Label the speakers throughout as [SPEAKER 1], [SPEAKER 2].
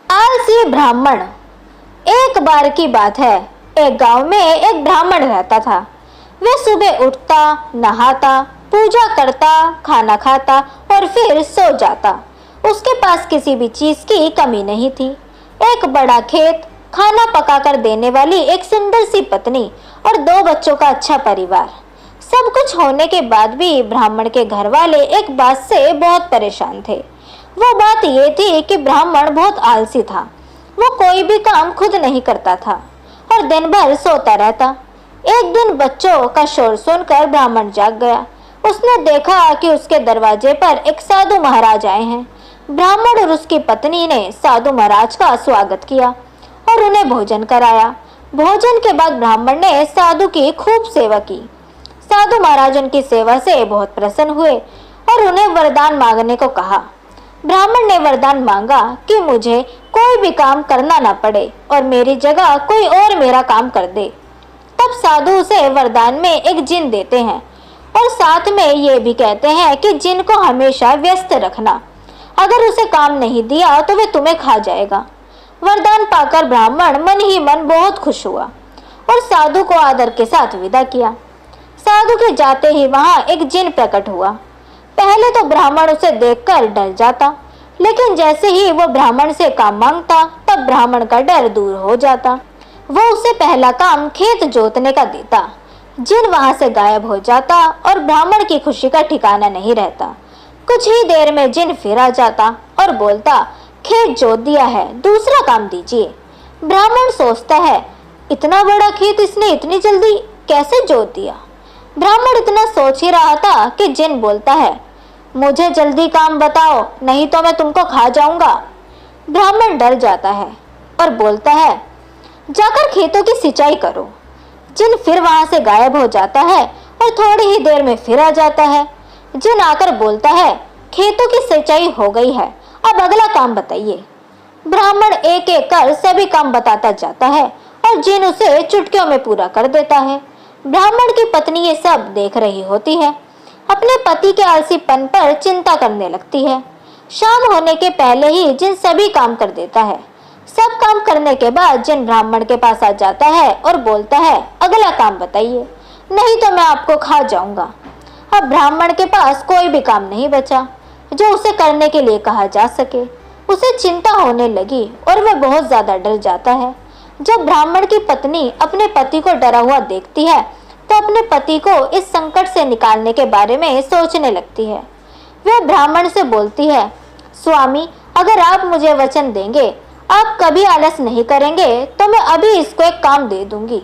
[SPEAKER 1] आलसी ब्राह्मण। एक बार की बात है, एक गांव में एक ब्राह्मण रहता था। वह सुबह उठता, नहाता, पूजा करता, खाना खाता और फिर सो जाता। उसके पास किसी भी चीज की कमी नहीं थी। एक बड़ा खेत, खाना पकाकर देने वाली एक सुंदर सी पत्नी और 2 बच्चों का अच्छा परिवार। सब कुछ होने के बाद भी ब्राह्मण के घर वाले एक बात से बहुत परेशान थे। वो बात ये थी कि ब्राह्मण बहुत आलसी था। वो कोई भी काम खुद नहीं करता था और दिन भर सोता रहता। एक दिन बच्चों का शोर सुनकर ब्राह्मण जाग गया। उसने देखा कि उसके दरवाजे पर एक साधु महाराज आए हैं। ब्राह्मण और उसकी पत्नी ने साधु महाराज का स्वागत किया और उन्हें भोजन कराया। भोजन के बाद ब्राह्मण ने साधु की खूब सेवा की। साधु महाराज उनकी सेवा से बहुत प्रसन्न हुए और उन्हें वरदान मांगने को कहा। ब्राह्मण ने वरदान मांगा कि मुझे कोई भी काम करना ना पड़े और मेरी जगह कोई और मेरा काम कर दे। तब साधु उसे वरदान में एक जिन देते हैं और साथ में ये भी कहते हैं कि जिन को हमेशा व्यस्त रखना। अगर उसे काम नहीं दिया तो वह तुम्हें खा जाएगा। वरदान पाकर ब्राह्मण मन ही मन बहुत खुश हुआ और साधु को आदर के साथ विदा किया। साधु के जाते ही वहां एक जिन प्रकट हुआ। पहले तो ब्राह्मण उसे देखकर डर जाता, लेकिन जैसे ही वो ब्राह्मण से काम मांगता तब ब्राह्मण का डर दूर हो जाता। वो उसे पहला काम खेत जोतने का देता। जिन वहां से गायब हो जाता और ब्राह्मण की खुशी का ठिकाना नहीं रहता। कुछ ही देर में जिन फिर आ जाता और बोलता, खेत जोत दिया है, दूसरा काम दीजिए। ब्राह्मण सोचता है, इतना बड़ा खेत इसने इतनी जल्दी कैसे जोत दिया। ब्राह्मण इतना सोच ही रहा था कि जिन बोलता है, मुझे जल्दी काम बताओ, नहीं तो मैं तुमको खा जाऊंगा। ब्राह्मण डर जाता है और बोलता है, जाकर खेतों की सिंचाई करो। जिन फिर वहां से गायब हो जाता है और थोड़ी ही देर में फिर आ जाता है। जिन आकर बोलता है, खेतों की सिंचाई हो गई है, अब अगला काम बताइए। ब्राह्मण एक एक कर सभी काम बताता जाता है और जिन उसे चुटकियों में पूरा कर देता है। ब्राह्मण की पत्नी ये सब देख रही होती है। अपने पति के आलसीपन पर चिंता करने लगती है। शाम होने के पहले ही जिन सभी काम कर देता है। सब काम करने के बाद जिन ब्राह्मण के पास आ जाता है और बोलता है, अगला काम बताइए, नहीं तो मैं आपको खा जाऊंगा। अब ब्राह्मण के पास कोई भी काम नहीं बचा जो उसे करने के लिए कहा जा सके। उसे चिंता होने लगी और वह बहुत ज्यादा डर जाता है। जब ब्राह्मण की पत्नी अपने पति को डरा हुआ देखती है तो अपने पति को इस संकट से निकालने के बारे में सोचने लगती है। वह ब्राह्मण से बोलती है, स्वामी, अगर आप मुझे वचन देंगे, आप कभी आलस नहीं करेंगे तो मैं अभी इसको एक काम दे दूंगी।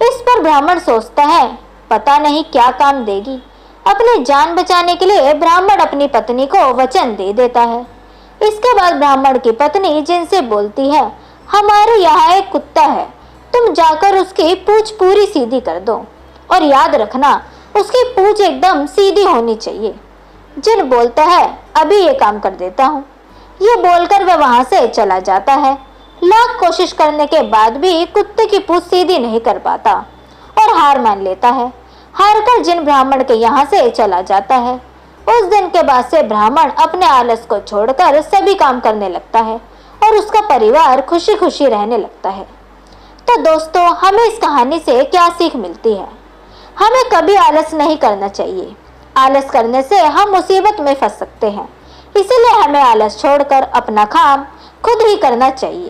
[SPEAKER 1] इस पर ब्राह्मण सोचता है, पता नहीं क्या काम देगी। अपनी जान बचाने के लिए ब्राह्मण अपनी पत्नी को वचन दे देता है। इसके बाद ब्राह्मण की पत्नी जिनसे बोलती है, हमारे यहाँ एक कुत्ता है, तुम जाकर उसकी पूंछ पूरी सीधी कर दो और याद रखना उसकी पूंछ एकदम सीधी होनी चाहिए। जिन बोलता है, अभी ये काम कर देता हूँ। ये बोलकर वह वहां से चला जाता है। लाख कोशिश करने के बाद भी कुत्ते की पूंछ सीधी नहीं कर पाता और हार मान लेता है। हार कर जिन ब्राह्मण के यहाँ से चला जाता है। उस दिन के बाद से ब्राह्मण अपने आलस को छोड़कर सभी काम करने लगता है और उसका परिवार खुशी खुशी रहने लगता है। तो दोस्तों, हमें इस कहानी से क्या सीख मिलती है? हमें कभी आलस नहीं करना चाहिए। आलस करने से हम मुसीबत में फंस सकते हैं। इसीलिए हमें आलस छोड़कर अपना काम खुद ही करना चाहिए।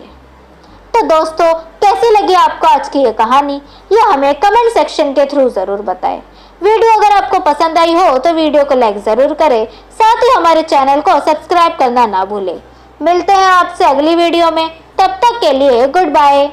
[SPEAKER 1] तो दोस्तों, कैसी लगी आपको आज की ये कहानी, ये हमें कमेंट सेक्शन के थ्रू जरूर बताएं। वीडियो अगर आपको पसंद आई हो तो वीडियो को लाइक जरूर करें, साथ ही हमारे चैनल को सब्सक्राइब करना ना भूलें। मिलते हैं आपसे अगली वीडियो में, तब तक के लिए गुड बाय।